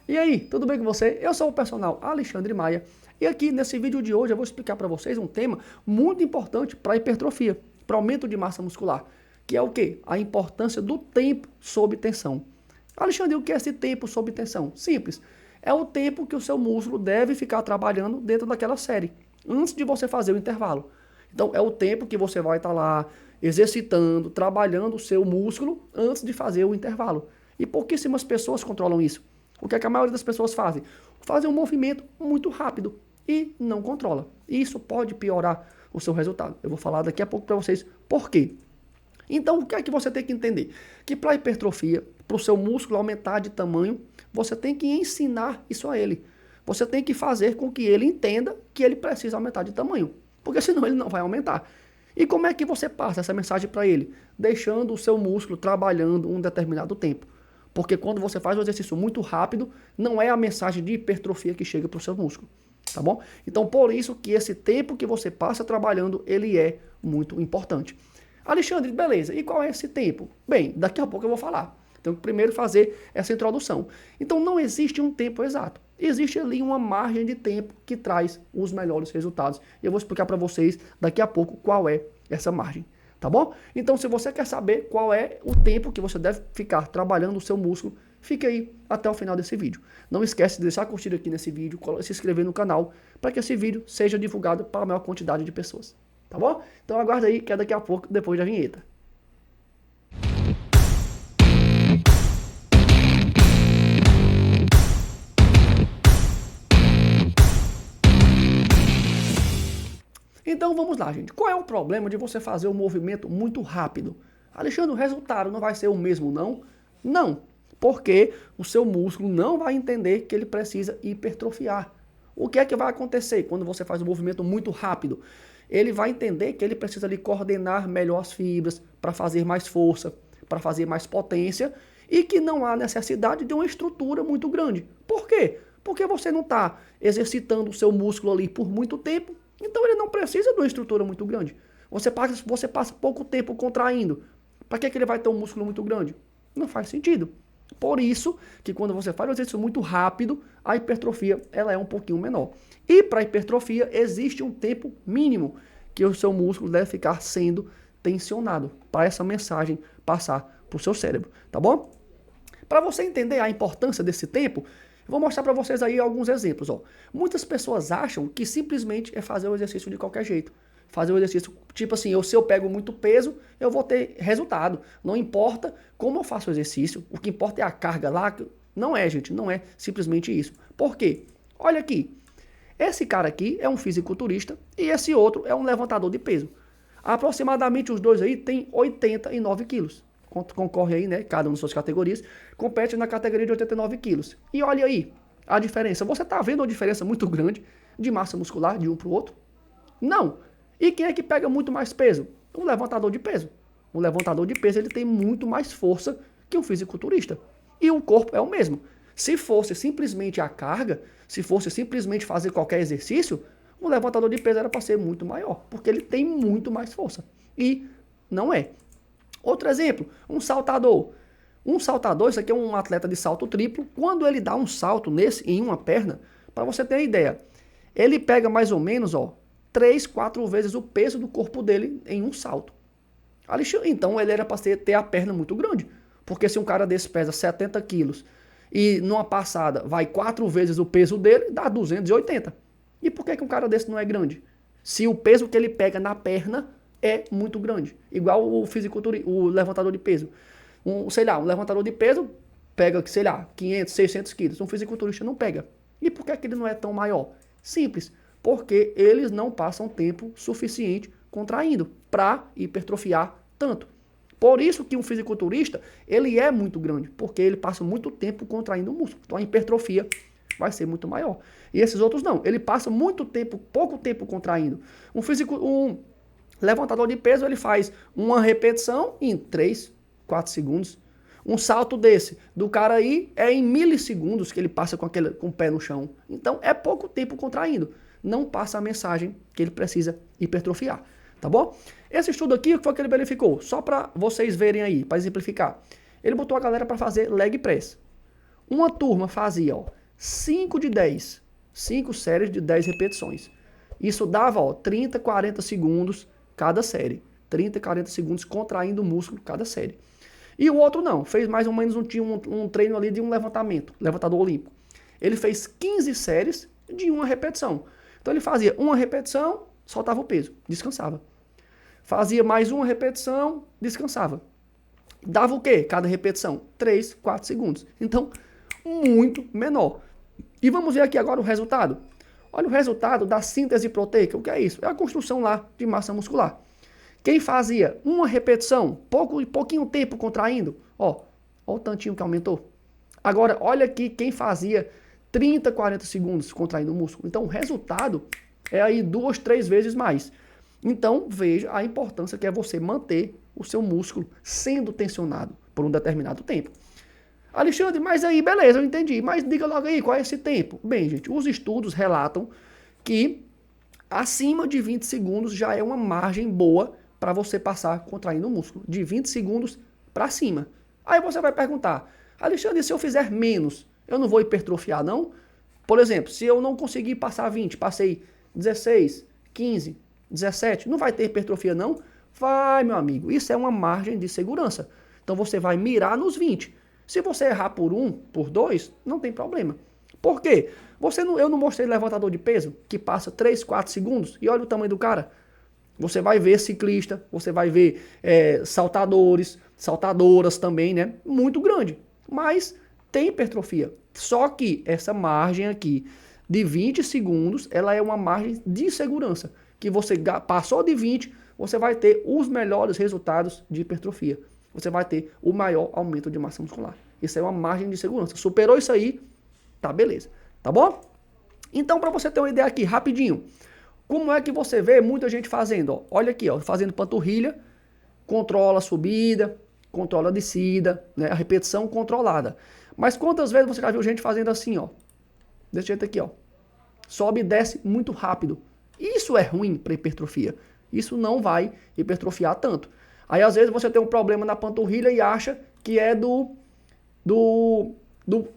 E aí, tudo bem com você? Eu sou o personal Alexandre Maia e aqui nesse vídeo de hoje eu vou explicar para vocês um tema muito importante para hipertrofia, para aumento de massa muscular, que é o quê? A importância do tempo sob tensão. Alexandre, o que é esse tempo sob tensão? Simples, é o tempo que o seu músculo deve ficar trabalhando dentro daquela série, antes de você fazer o intervalo. Então é o tempo que você vai estar lá exercitando, trabalhando o seu músculo antes de fazer o intervalo. E pouquíssimas pessoas controlam isso. O que é que a maioria das pessoas fazem? Fazem um movimento muito rápido e não controla. E isso pode piorar o seu resultado. Eu vou falar daqui a pouco para vocês por quê. Então, o que é que você tem que entender? Que para a hipertrofia, para o seu músculo aumentar de tamanho, você tem que ensinar isso a ele. Você tem que fazer com que ele entenda que ele precisa aumentar de tamanho, porque senão ele não vai aumentar. E como é que você passa essa mensagem para ele? Deixando o seu músculo trabalhando um determinado tempo. Porque quando você faz um exercício muito rápido, não é a mensagem de hipertrofia que chega para o seu músculo, tá bom? Então, por isso que esse tempo que você passa trabalhando, ele é muito importante. Alexandre, beleza, e qual é esse tempo? Bem, daqui a pouco eu vou falar. Tenho que primeiro fazer essa introdução. Então, não existe um tempo exato. Existe ali uma margem de tempo que traz os melhores resultados. E eu vou explicar para vocês daqui a pouco qual é essa margem. Tá bom? Então, se você quer saber qual é o tempo que você deve ficar trabalhando o seu músculo, fique aí até o final desse vídeo. Não esquece de deixar curtir aqui nesse vídeo, se inscrever no canal, para que esse vídeo seja divulgado para a maior quantidade de pessoas. Tá bom? Então aguarda aí que é daqui a pouco, depois da vinheta. Então vamos lá, gente. Qual é o problema de você fazer um movimento muito rápido? Alexandre, o resultado não vai ser o mesmo, não? Não, porque o seu músculo não vai entender que ele precisa hipertrofiar. O que é que vai acontecer quando você faz um movimento muito rápido? Ele vai entender que ele precisa ali coordenar melhor as fibras para fazer mais força, para fazer mais potência e que não há necessidade de uma estrutura muito grande. Por quê? Porque você não está exercitando o seu músculo ali por muito tempo, então ele não precisa de uma estrutura muito grande. Você passa pouco tempo contraindo. Para que ele vai ter um músculo muito grande? Não faz sentido. Por isso que quando você faz um exercício muito rápido, a hipertrofia ela é um pouquinho menor. E para a hipertrofia existe um tempo mínimo que o seu músculo deve ficar sendo tensionado para essa mensagem passar para o seu cérebro, tá bom? Para você entender a importância desse tempo, eu vou mostrar para vocês aí alguns exemplos. Ó. Muitas pessoas acham que simplesmente é fazer o exercício de qualquer jeito. Fazer o exercício, tipo assim, se eu pego muito peso, eu vou ter resultado. Não importa como eu faço o exercício, o que importa é a carga lá. Não é, gente, não é simplesmente isso. Por quê? Olha aqui, esse cara aqui é um fisiculturista e esse outro é um levantador de peso. Aproximadamente os dois aí têm 89 quilos. Concorre aí, né? Cada um das suas categorias, compete na categoria de 89 quilos. E olha aí a diferença. Você está vendo uma diferença muito grande de massa muscular de um para o outro? Não. E quem é que pega muito mais peso? Um levantador de peso. Um levantador de peso ele tem muito mais força que um fisiculturista. E o corpo é o mesmo. Se fosse simplesmente a carga, se fosse simplesmente fazer qualquer exercício, um levantador de peso era para ser muito maior, porque ele tem muito mais força. E não é. Outro exemplo, um saltador. Um saltador, isso aqui é um atleta de salto triplo, quando ele dá um salto em uma perna, para você ter ideia, ele pega mais ou menos, 3, 4 vezes o peso do corpo dele em um salto. Então ele era para ter a perna muito grande, porque se um cara desse pesa 70 quilos e numa passada vai 4 vezes o peso dele, dá 280. E por que um cara desse não é grande? Se o peso que ele pega na perna é muito grande. Igual o levantador de peso. Um levantador de peso pega, 500, 600 quilos. Um fisiculturista não pega. E por que ele não é tão maior? Simples. Porque eles não passam tempo suficiente contraindo para hipertrofiar tanto. Por isso que um fisiculturista, ele é muito grande. Porque ele passa muito tempo contraindo o músculo. Então a hipertrofia vai ser muito maior. E esses outros não. Ele passa pouco tempo contraindo. Um levantador de peso, ele faz uma repetição em 3, 4 segundos. Um salto desse do cara aí é em milissegundos que ele passa com o pé no chão. Então é pouco tempo contraindo. Não passa a mensagem que ele precisa hipertrofiar. Tá bom? Esse estudo aqui, o que foi que ele verificou? Só para vocês verem aí, para exemplificar. Ele botou a galera para fazer leg press. Uma turma fazia, ó, 5 de 10, 5 séries de 10 repetições. Isso dava, ó, 30, 40 segundos cada série. 30, 40 segundos contraindo o músculo cada série. E o outro não, fez mais ou menos um treino ali de um levantador olímpico. Ele fez 15 séries de uma repetição. Então ele fazia uma repetição, soltava o peso, descansava. Fazia mais uma repetição, descansava. Dava o quê? Cada repetição? 3, 4 segundos. Então, muito menor. E vamos ver aqui agora o resultado. Olha o resultado da síntese proteica. O que é isso? É a construção lá de massa muscular. Quem fazia uma repetição, pouquinho tempo contraindo, ó o tantinho que aumentou. Agora, olha aqui quem fazia 30, 40 segundos contraindo o músculo. Então, o resultado é aí 2, 3 vezes mais. Então, veja a importância que é você manter o seu músculo sendo tensionado por um determinado tempo. Alexandre, mas aí, beleza, eu entendi. Mas diga logo aí, qual é esse tempo? Bem, gente, os estudos relatam que acima de 20 segundos já é uma margem boa para você passar contraindo o músculo. De 20 segundos para cima. Aí você vai perguntar, Alexandre, se eu fizer menos, eu não vou hipertrofiar, não? Por exemplo, se eu não conseguir passar 20, passei 16, 15, 17, não vai ter hipertrofia, não? Vai, meu amigo. Isso é uma margem de segurança. Então você vai mirar nos 20. Se você errar por 1, por 2, não tem problema. Por quê? Eu não mostrei levantador de peso que passa 3, 4 segundos e olha o tamanho do cara. Você vai ver ciclista, você vai ver saltadores, saltadoras também, né? Muito grande. Mas tem hipertrofia. Só que essa margem aqui de 20 segundos, ela é uma margem de segurança. Que você passou de 20, você vai ter os melhores resultados de hipertrofia. Você vai ter o maior aumento de massa muscular. Isso é uma margem de segurança. Superou isso aí, tá beleza. Tá bom? Então, para você ter uma ideia aqui, rapidinho. Como é que você vê muita gente fazendo? Ó, olha aqui, ó, fazendo panturrilha, controla a subida, controla a descida, né, a repetição controlada. Mas quantas vezes você já viu gente fazendo assim, ó? Desse jeito aqui, ó. Sobe e desce muito rápido. Isso é ruim para hipertrofia. Isso não vai hipertrofiar tanto. Aí às vezes você tem um problema na panturrilha e acha que é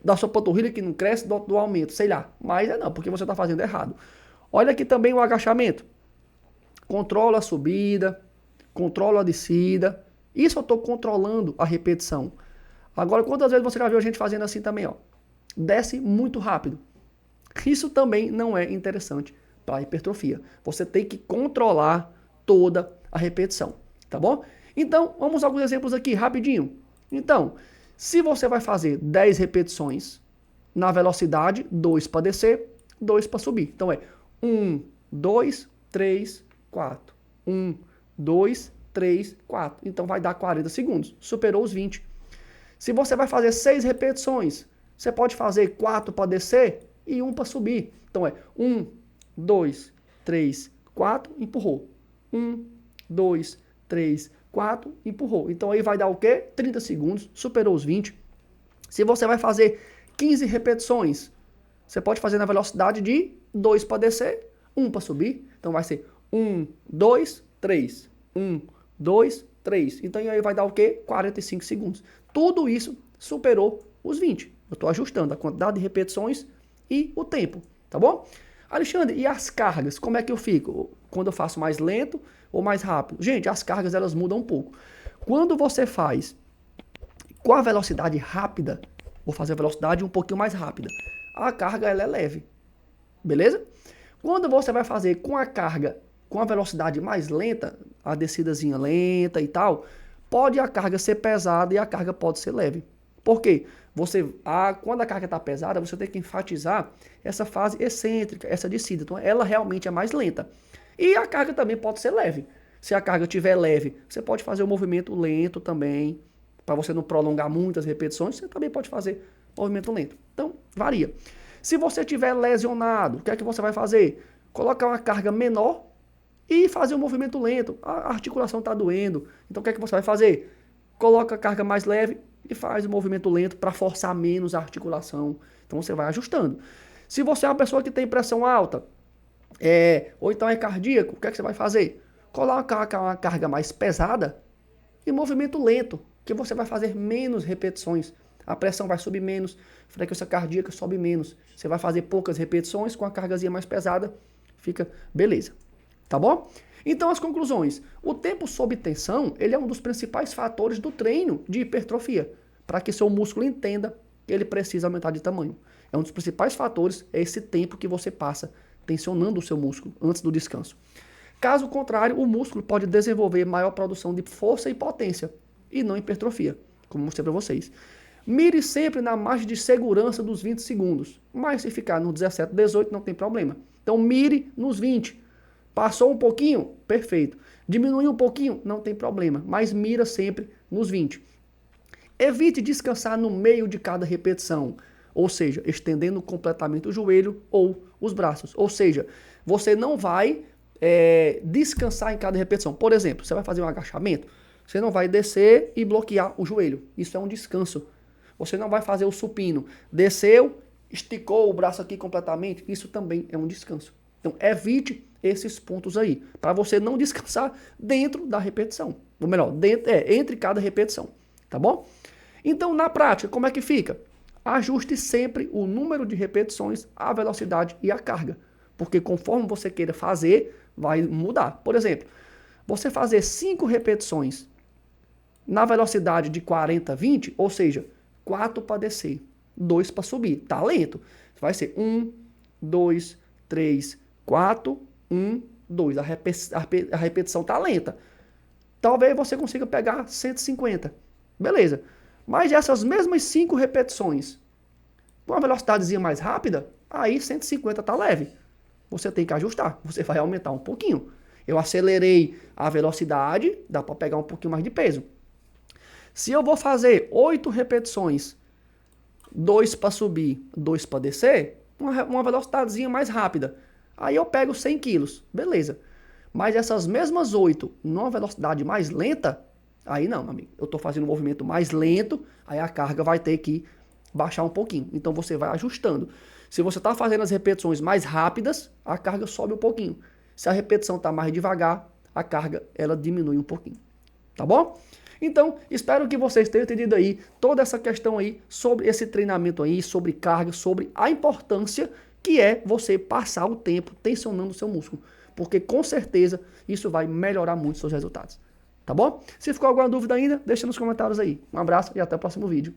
da sua panturrilha que não cresce, do aumento, sei lá. Mas é não, porque você está fazendo errado. Olha aqui também o agachamento. Controla a subida, controla a descida. Isso eu estou controlando a repetição. Agora, quantas vezes você já viu a gente fazendo assim também, ó? Desce muito rápido. Isso também não é interessante para a hipertrofia. Você tem que controlar toda a repetição, tá bom? Então, vamos a alguns exemplos aqui, rapidinho. Então, se você vai fazer 10 repetições na velocidade, 2 para descer, 2 para subir. Então, 1, 2, 3, 4. 1, 2, 3, 4. Então, vai dar 40 segundos. Superou os 20. Se você vai fazer 6 repetições, você pode fazer 4 para descer e 1 para subir. Então, 1, 2, 3, 4, empurrou. 1, 2, 3, 4, empurrou. Então, aí vai dar o quê? 30 segundos, superou os 20. Se você vai fazer 15 repetições, você pode fazer na velocidade de 2 para descer, 1 para subir. Então, vai ser 1, 2, 3. 1, 2, 3. Então, aí vai dar o quê? 45 segundos. Tudo isso superou os 20. Eu estou ajustando a quantidade de repetições e o tempo, tá bom? Alexandre, e as cargas? Como é que eu fico? Quando eu faço mais lento ou mais rápido? Gente, as cargas elas mudam um pouco. Quando você faz com a velocidade rápida, vou fazer a velocidade um pouquinho mais rápida, a carga ela é leve, beleza? Quando você vai fazer com a carga com a velocidade mais lenta, a descidazinha lenta e tal, pode a carga ser pesada e a carga pode ser leve. Por quê? Quando a carga está pesada, você tem que enfatizar essa fase excêntrica, essa descida. Então, ela realmente é mais lenta. E a carga também pode ser leve. Se a carga estiver leve, você pode fazer um movimento lento também, para você não prolongar muitas repetições, você também pode fazer movimento lento. Então, varia. Se você estiver lesionado, o que é que você vai fazer? Colocar uma carga menor e fazer um movimento lento. A articulação está doendo. Então, o que é que você vai fazer? Coloca a carga mais leve e faz o movimento lento para forçar menos a articulação. Então, você vai ajustando. Se você é uma pessoa que tem pressão alta, ou então é cardíaco, o que é que você vai fazer? Coloca uma carga mais pesada e movimento lento, que você vai fazer menos repetições. a pressão vai subir menos, a frequência cardíaca sobe menos. Você vai fazer poucas repetições com a cargazinha mais pesada, fica beleza. Tá bom? Então as conclusões. O tempo sob tensão, ele é um dos principais fatores do treino de hipertrofia, para que seu músculo entenda que ele precisa aumentar de tamanho. É um dos principais fatores, é esse tempo que você passa tensionando o seu músculo antes do descanso. Caso contrário, o músculo pode desenvolver maior produção de força e potência, e não hipertrofia, como mostrei para vocês. Mire sempre na margem de segurança dos 20 segundos, mas se ficar no 17, 18 não tem problema. Então mire nos 20. Passou um pouquinho? Perfeito. Diminuiu um pouquinho? Não tem problema, mas mira sempre nos 20. Evite descansar no meio de cada repetição, ou seja, estendendo completamente o joelho ou os braços. Ou seja, você não vai descansar em cada repetição. Por exemplo, você vai fazer um agachamento, você não vai descer e bloquear o joelho. Isso é um descanso. Você não vai fazer o supino. Desceu, esticou o braço aqui completamente. Isso também é um descanso. Então, evite esses pontos aí, para você não descansar dentro da repetição. Ou melhor, entre cada repetição. Tá bom? Então, na prática, como é que fica? Ajuste sempre o número de repetições, a velocidade e a carga. Porque conforme você queira fazer, vai mudar. Por exemplo, você fazer 5 repetições na velocidade de 40, 20, ou seja, 4 para descer, 2 para subir. Tá lento. Vai ser 1, 2, 3, 4, 1, 2. A repetição tá lenta. Talvez você consiga pegar 150. Beleza. Mas essas mesmas 5 repetições, com uma velocidadezinha mais rápida, aí 150 tá leve. Você tem que ajustar. Você vai aumentar um pouquinho. Eu acelerei a velocidade, dá para pegar um pouquinho mais de peso. Se eu vou fazer 8 repetições, 2 para subir, 2 para descer, uma velocidadezinha mais rápida. Aí eu pego 100 quilos, beleza. Mas essas mesmas 8, numa velocidade mais lenta, aí não, meu amigo. Eu estou fazendo um movimento mais lento, aí a carga vai ter que baixar um pouquinho. Então você vai ajustando. Se você está fazendo as repetições mais rápidas, a carga sobe um pouquinho. Se a repetição está mais devagar, a carga ela diminui um pouquinho. Tá bom? Então, espero que vocês tenham entendido aí toda essa questão aí sobre esse treinamento aí, sobre carga, sobre a importância que é você passar o tempo tensionando o seu músculo. Porque com certeza isso vai melhorar muito os seus resultados. Tá bom? Se ficou alguma dúvida ainda, deixa nos comentários aí. Um abraço e até o próximo vídeo.